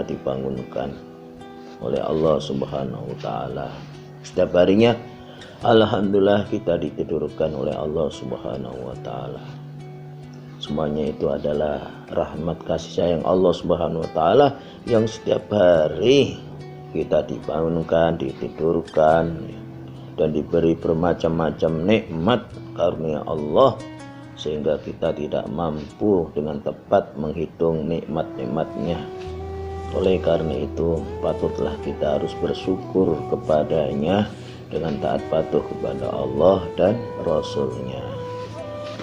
kita dibangunkan oleh Allah Subhanahu wa taala. Setiap harinya alhamdulillah kita ditidurkan oleh Allah Subhanahu wa taala. Semuanya itu adalah rahmat kasih sayang Allah Subhanahu wa taala yang setiap hari kita dibangunkan, ditidurkan, dan diberi bermacam-macam nikmat karunia Allah, sehingga kita tidak mampu dengan tepat menghitung nikmat-nikmatnya. Oleh karena itu patutlah kita harus bersyukur kepadanya dengan taat patuh kepada Allah dan Rasulnya.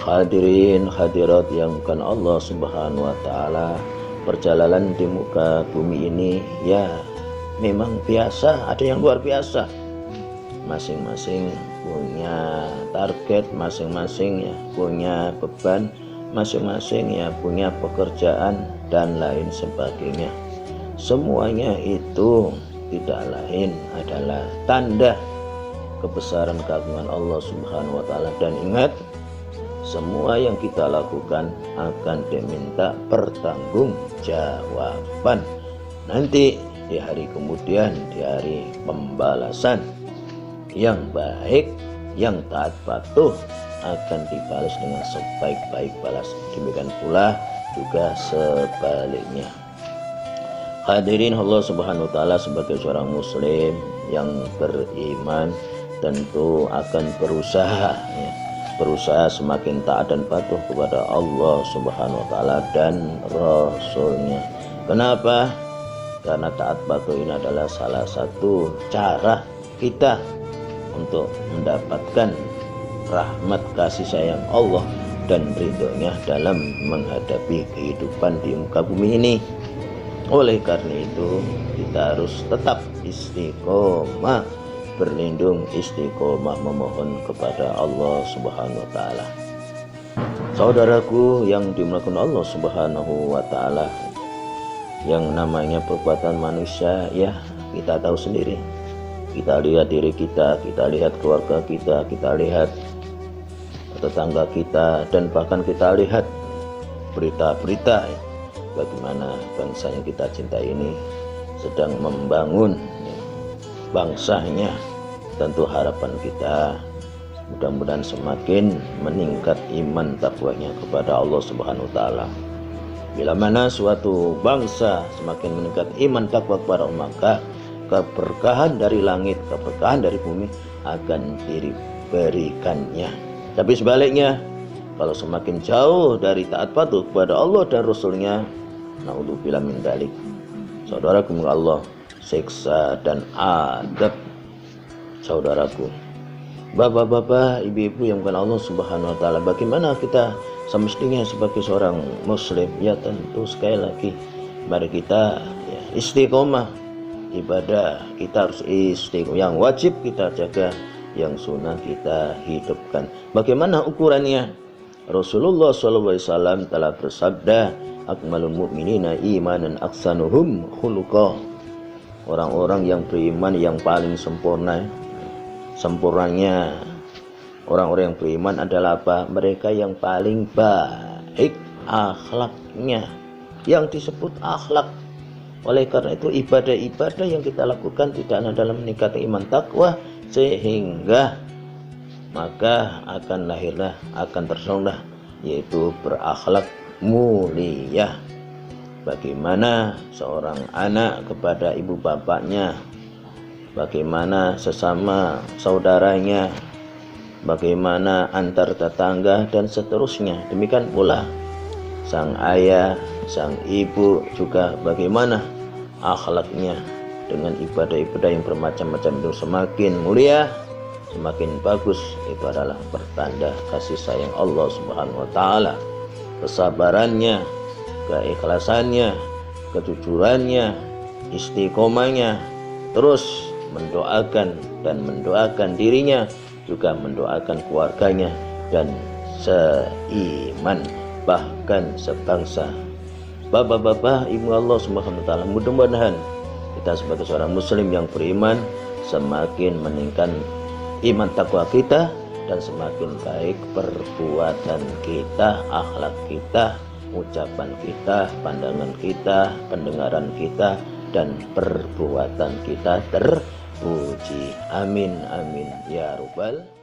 Hadirin hadirat yang bukan Allah Subhanahu wa taala, perjalanan di muka bumi ini ya memang biasa, ada yang luar biasa. Masing-masing punya target, masing-masing ya punya beban, masing-masing ya punya pekerjaan dan lain sebagainya. Semuanya itu tidak lain adalah tanda kebesaran keagungan Allah Subhanahu wa taala. Dan ingat, semua yang kita lakukan akan diminta pertanggungjawaban nanti di hari kemudian, di hari pembalasan. Yang baik, yang taat patuh akan dibalas dengan sebaik-baik balas. Demikian pula juga sebaliknya. Hadirin Allah Subhanahu wa taala, sebagai seorang muslim yang beriman tentu akan berusaha semakin taat dan patuh kepada Allah Subhanahu wa taala dan Rasulnya. Kenapa? Karena taat patuh ini adalah salah satu cara kita untuk mendapatkan rahmat kasih sayang Allah dan ridhonya dalam menghadapi kehidupan di muka bumi ini. Oleh karena itu kita harus tetap istiqomah, berlindung, istiqomah memohon kepada Allah Subhanahu wa taala. Saudaraku yang dimuliakan Allah Subhanahu wa taala, yang namanya perbuatan manusia ya kita tahu sendiri. Kita lihat diri kita, kita lihat keluarga kita, kita lihat tetangga kita, dan bahkan kita lihat berita-berita ya, bagaimana bangsa yang kita cintai ini sedang membangun bangsanya. Tentu harapan kita mudah-mudahan semakin meningkat iman takwanya kepada Allah Subhanahu wa taala. Bila mana suatu bangsa semakin meningkat iman takwa kepada Allah, maka keberkahan dari langit, keberkahan dari bumi akan diberikannya. Tapi sebaliknya, kalau semakin jauh dari taat patuh kepada Allah dan Rasulnya, naudzubillah min dzalik, saudaraku Allah, siksa dan adab. Saudaraku, bapak-bapak, ibu-ibu yang bukan Allah Subhanahu wa taala, bagaimana kita semestinya sebagai seorang muslim? Ya tentu sekali lagi mari kita ya, istiqomah ibadah. Kita harus istiqomah, yang wajib kita jaga, yang sunnah kita hidupkan. Bagaimana ukurannya? Rasulullah SAW telah bersabda, akmalul mu'minina imanan aksanuhum khuluqa. Orang-orang yang beriman yang paling sempurnanya orang-orang yang beriman adalah apa? Mereka yang paling baik akhlaknya, yang disebut akhlak. Oleh karena itu ibadah-ibadah yang kita lakukan tidak hanya dalam meningkatkan iman takwa, sehingga maka akan lahirlah, akan tersolah, yaitu berakhlak mulia. Bagaimana seorang anak kepada ibu bapaknya, bagaimana sesama saudaranya, bagaimana antar tetangga dan seterusnya. Demikian pula sang ayah, sang ibu juga bagaimana akhlaknya dengan ibadah-ibadah yang bermacam-macam itu semakin mulia, semakin bagus. Itu adalah pertanda kasih sayang Allah Subhanahu wa taala. Kesabarannya, keikhlasannya, kejujurannya, istiqomahnya, terus mendoakan dan mendoakan dirinya, juga mendoakan keluarganya dan seiman, bahkan sebangsa. Bapak-bapak, ibu Allah Subhanahu wa taala, mudah-mudahan kita sebagai seorang muslim yang beriman semakin meningkatkan iman takwa kita dan semakin baik perbuatan kita, akhlak kita, ucapan kita, pandangan kita, pendengaran kita, dan perbuatan kita terpuji. Amin amin ya Rabbal